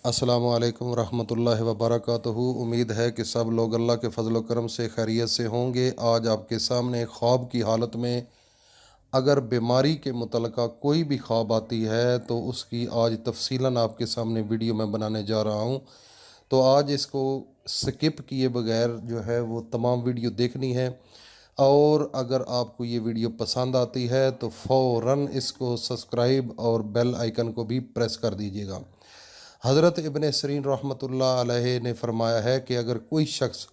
अस्सलामु अलैकुम रहमतुल्लाहि व बरकातुहू। उम्मीद है कि सब लोग अल्लाह के फ़ज़ल व करम से खैरियत से होंगे। आज आपके सामने ख्वाब की हालत में अगर बीमारी के मुतल्लिक़ा कोई भी ख्वाब आती है तो उसकी आज तफ़सीलन आपके सामने वीडियो में बनाने जा रहा हूँ। तो आज इसको स्किप किए बगैर जो है वो तमाम वीडियो देखनी है। और अगर आपको ये वीडियो पसंद आती है तो फ़ौरन इसको सब्सक्राइब और बेल आइकन को भी प्रेस कर दीजिएगा। हज़रत इब्न सिरीन रहमतुल्लाह अलैहि ने फरमाया है कि अगर कोई शख्स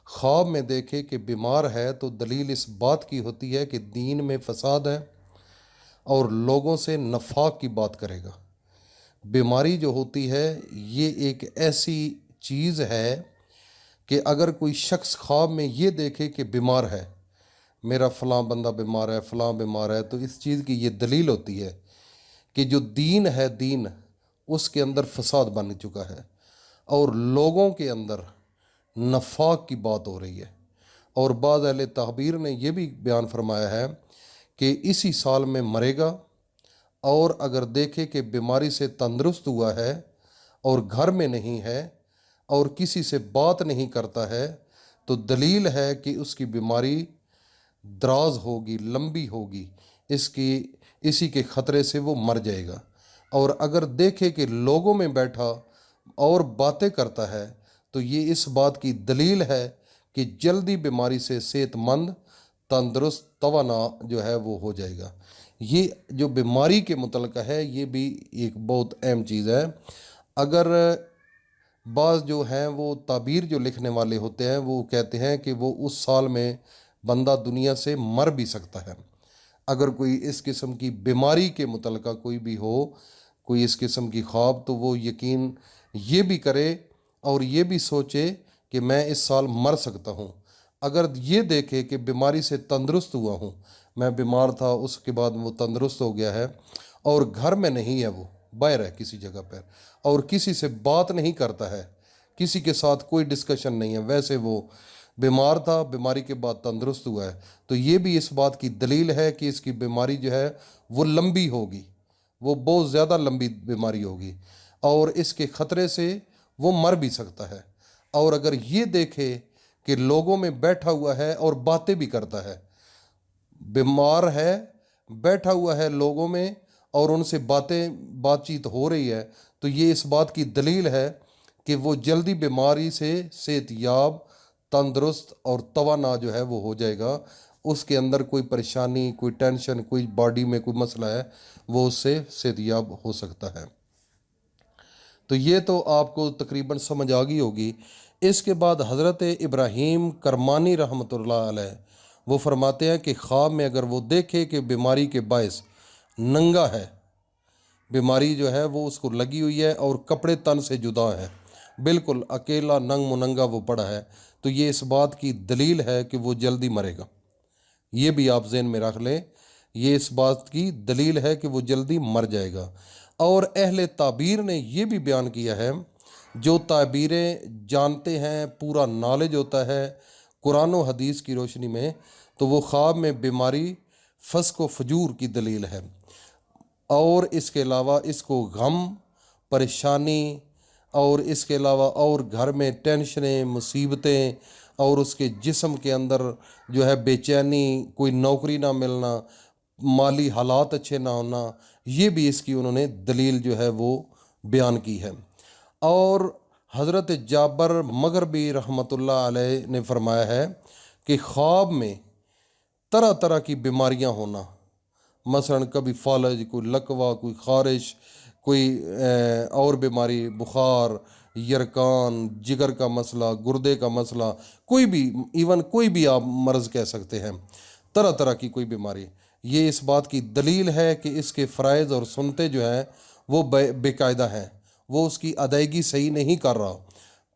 ख्वाब में देखे कि बीमार है तो दलील इस बात की होती है कि दीन में फसाद है और लोगों से नफाक की बात करेगा। बीमारी जो होती है ये एक ऐसी चीज़ है कि अगर कोई शख्स ख्वाब में ये देखे कि बीमार है, मेरा फ़लाँ बंदा बीमार है, फ़लाँ बीमार है, तो इस चीज़ की ये दलील होती है कि जो दीन है, दीन उसके अंदर फसाद बन चुका है और लोगों के अंदर नफाक की बात हो रही है। और बाद अहले तहबीर ने यह भी बयान फरमाया है कि इसी साल में मरेगा। और अगर देखे कि बीमारी से तंदुरुस्त हुआ है और घर में नहीं है और किसी से बात नहीं करता है तो दलील है कि उसकी बीमारी दराज होगी, लंबी होगी, इसी के ख़तरे से वो मर जाएगा। और अगर देखे कि लोगों में बैठा और बातें करता है तो ये इस बात की दलील है कि जल्दी बीमारी से सेहतमंद, तंदुरुस्त, तवाना जो है वो हो जाएगा। ये जो बीमारी के मुतल्लिक़ है ये भी एक बहुत अहम चीज़ है। अगर बाज़ जो हैं वो ताबीर जो लिखने वाले होते हैं वो कहते हैं कि वो उस साल में बंदा दुनिया से मर भी सकता है। अगर कोई इस किस्म की बीमारी के मुतल्लिक़ा कोई भी हो, कोई इस किस्म की ख्वाब, तो वो यकीन ये भी करे और ये भी सोचे कि मैं इस साल मर सकता हूँ। अगर ये देखे कि बीमारी से तंदुरुस्त हुआ हूँ, मैं बीमार था उसके बाद वो तंदुरुस्त हो गया है और घर में नहीं है, वो बाहर है किसी जगह पर और किसी से बात नहीं करता है, किसी के साथ कोई डिस्कशन नहीं है, वैसे वो बीमार था, बीमारी के बाद तंदुरुस्त हुआ है, तो ये भी इस बात की दलील है कि इसकी बीमारी जो है वो लंबी होगी, वो बहुत ज़्यादा लंबी बीमारी होगी और इसके ख़तरे से वो मर भी सकता है। और अगर ये देखे कि लोगों में बैठा हुआ है और बातें भी करता है, बीमार है, बैठा हुआ है लोगों में और उनसे बातचीत हो रही है, तो ये इस बात की दलील है कि वो जल्दी बीमारी से सेहतयाब, तंदुरुस्त और तवाना जो है वो हो जाएगा। उसके अंदर कोई परेशानी, कोई टेंशन, कोई बॉडी में कोई मसला है, वो उससे सेहतयाब हो सकता है। तो ये तो आपको तकरीबन समझ आ गई होगी। इसके बाद हज़रत इब्राहीम करमानी रहमतुल्लाह अलैह वो फरमाते हैं कि ख्वाब में अगर वो देखे कि बीमारी के बायस नंगा है, बीमारी जो है वो उसको लगी हुई है और कपड़े तन से जुदा है, बिल्कुल अकेला नंग मुनंगा वो पड़ा है, तो ये इस बात की दलील है कि वो जल्दी मरेगा। ये भी आप ज़हन में रख लें, ये इस बात की दलील है कि वो जल्दी मर जाएगा। और अहले ताबीर ने ये भी बयान किया है, जो ताबीरें जानते हैं, पूरा नॉलेज होता है कुरान व हदीस की रोशनी में, तो वो ख्वाब में बीमारी फस्क व फजूर की दलील है। और इसके अलावा इसको गम, परेशानी और इसके अलावा और घर में टेंशनें, मुसीबतें और उसके जिस्म के अंदर जो है बेचैनी, कोई नौकरी ना मिलना, माली हालात अच्छे ना होना, ये भी इसकी उन्होंने दलील जो है वो बयान की है। और हज़रत जाबर मगरबी रहमतुल्लाह अलैह ने फरमाया है कि ख्वाब में तरह तरह की बीमारियां होना, मसलन कभी फालज, कोई लकवा, कोई खारिश, कोई और बीमारी, बुखार, यरकान, जिगर का मसला, गुर्दे का मसला, कोई भी, इवन कोई भी आप मर्ज़ कह सकते हैं, तरह तरह की कोई बीमारी, ये इस बात की दलील है कि इसके फ़राइज़ और सुनते जो हैं वो बेकायदा हैं, वो उसकी अदायगी सही नहीं कर रहा।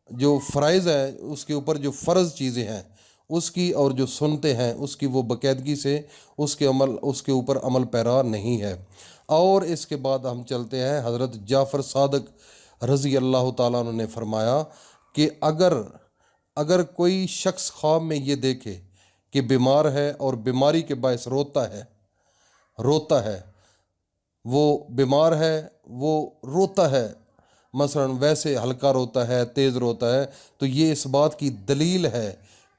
जो फ़राइज़ है उसके ऊपर जो फ़र्ज़ चीज़ें हैं उसकी और जो सुनते हैं उसकी वो बाकायदगी से उसके ऊपर अमल पैरा नहीं है। और इसके बाद हम चलते हैं, हज़रत जाफ़र सादिक रज़ी अल्लाह ताला अन्हु ने फरमाया कि अगर कोई शख्स ख्वाब में ये देखे कि बीमार है और बीमारी के बायस रोता है, वो बीमार है, वो रोता है मसलन वैसे हल्का रोता है, तेज़ रोता है, तो ये इस बात की दलील है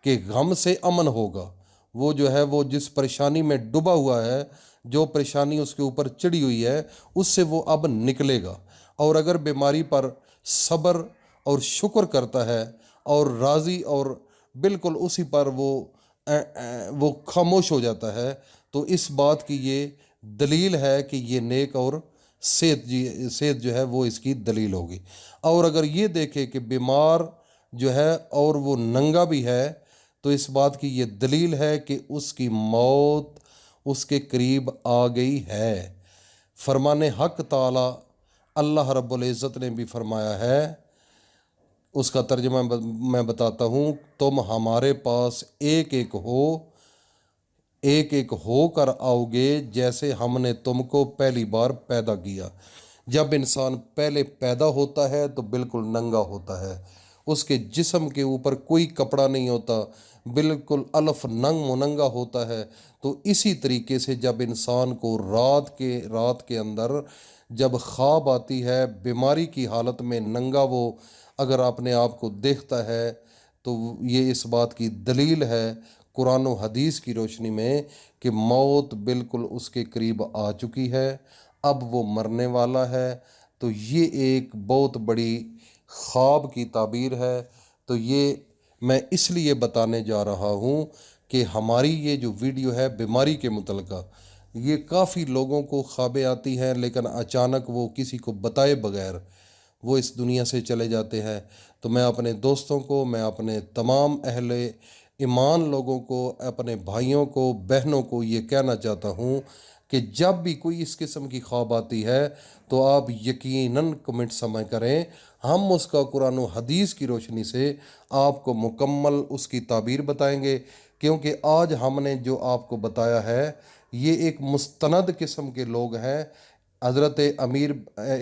कि गम से अमन होगा। वो जो है वो जिस परेशानी में डूबा हुआ है, जो परेशानी उसके ऊपर चढ़ी हुई है, उससे वो अब निकलेगा। और अगर बीमारी पर सब्र और शुक्र करता है और राज़ी और बिल्कुल उसी पर वो खामोश हो जाता है, तो इस बात की ये दलील है कि ये नेक और सेहत जो है वो इसकी दलील होगी। और अगर ये देखे कि बीमार जो है और वो नंगा भी है, तो इस बात की ये दलील है कि उसकी मौत उसके करीब आ गई है। फरमाने हक ताला अल्लाह रब्बुल इज़्ज़त ने भी फरमाया है, उसका तर्जुमा मैं बताता हूँ, तुम हमारे पास एक एक होकर आओगे जैसे हमने तुमको पहली बार पैदा किया। जब इंसान पहले पैदा होता है तो बिल्कुल नंगा होता है, उसके जिस्म के ऊपर कोई कपड़ा नहीं होता, बिल्कुल अलफ नंग मुनंगा होता है। तो इसी तरीके से जब इंसान को रात के अंदर जब ख्वाब आती है बीमारी की हालत में नंगा, वो अगर अपने आप को देखता है, तो ये इस बात की दलील है कुरान और हदीस की रोशनी में कि मौत बिल्कुल उसके करीब आ चुकी है, अब वो मरने वाला है। तो ये एक बहुत बड़ी ख्वाब की ताबीर है। तो ये मैं इसलिए बताने जा रहा हूँ कि हमारी ये जो वीडियो है बीमारी के मुतल्लिक़, ये काफ़ी लोगों को ख्वाबें आती हैं, लेकिन अचानक वो किसी को बताए बगैर वो इस दुनिया से चले जाते हैं। तो मैं अपने दोस्तों को, मैं अपने तमाम अहले ईमान लोगों को, अपने भाइयों को, बहनों को ये कहना चाहता हूँ कि जब भी कोई इस किस्म की ख्वाब आती है तो आप यकीनन कमेंट समय करें, हम उसका कुरान और हदीस की रोशनी से आपको मुकम्मल उसकी ताबीर बताएंगे। क्योंकि आज हमने जो आपको बताया है ये एक मुस्तनद किस्म के लोग हैं, हज़रत अमीर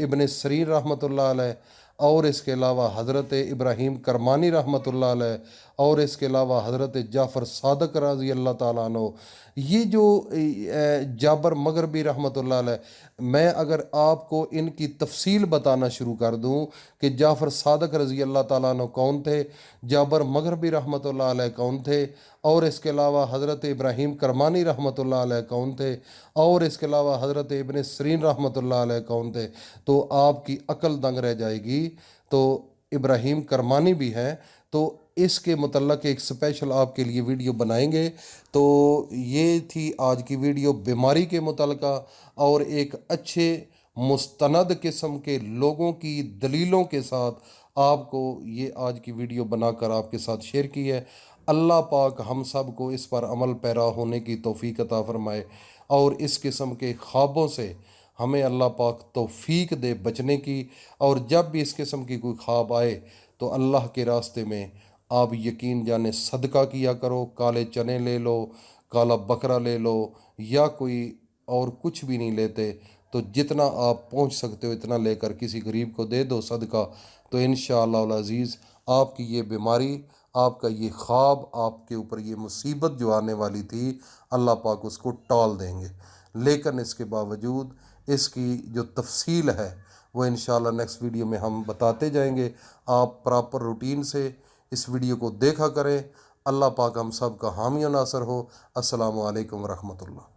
इब्न सरीर रहमतुल्लाह अलैह, और इसके अलावा हज़रत इब्राहीम करमानी रहमतुल्लाह अलैह, और इसके अलावा हज़रत जाफ़र सादक रज़ी अल्लाह ताला अन्हु। ये जो जाबर मगरबी रहमतुल्लाह अलैह, मैं अगर आपको इनकी तफसील बताना शुरू कर दूं कि जाफ़र सादक रज़ी अल्लाह ताला अन्हु कौन थे, जाबर मगरबी रहमतुल्लाह अलैह कौन थे, और इसके अलावा हज़रत इब्राहीम करमानी रहमतुल्लाह अलैह कौन थे, और इसके अलावा हज़रत इब्न सरीन रहमतुल्लाह अलैह कौन थे, तो आपकी अकल दंग रह जाएगी। तो इब्राहीम करमानी भी हैं, तो इसके मुतल्लक़ एक स्पेशल आपके लिए वीडियो बनाएंगे। तो ये थी आज की वीडियो बीमारी के मुतल्लिक़, और एक अच्छे मुस्तनद किस्म के लोगों की दलीलों के साथ आपको ये आज की वीडियो बनाकर आपके साथ शेयर की है। अल्लाह पाक हम सब को इस पर अमल पैरा होने की तौफीक अता फ़रमाए, और इस किस्म के ख्वाबों से हमें अल्लाह पाक तौफीक दे बचने की। और जब भी इस किस्म की कोई ख्वाब आए तो अल्लाह के रास्ते में आप यकीन जाने सदका किया करो, काले चने ले लो, काला बकरा ले लो, या कोई और कुछ भी नहीं लेते तो जितना आप पहुंच सकते हो इतना लेकर किसी गरीब को दे दो सदका। तो इंशाअल्लाह अज़ीज़ आपकी ये बीमारी, आपका ये ख्वाब, आपके ऊपर ये मुसीबत जो आने वाली थी, अल्लाह पाक उसको टाल देंगे। लेकिन इसके बावजूद इसकी जो तफसील है वो इंशाअल्लाह नेक्स्ट वीडियो में हम बताते जाएंगे। आप प्रॉपर रूटीन से इस वीडियो को देखा करें। अल्लाह पाक हम सब का हामी और नासर हो। अस्सलामु अलैकुम रहमतुल्लाह।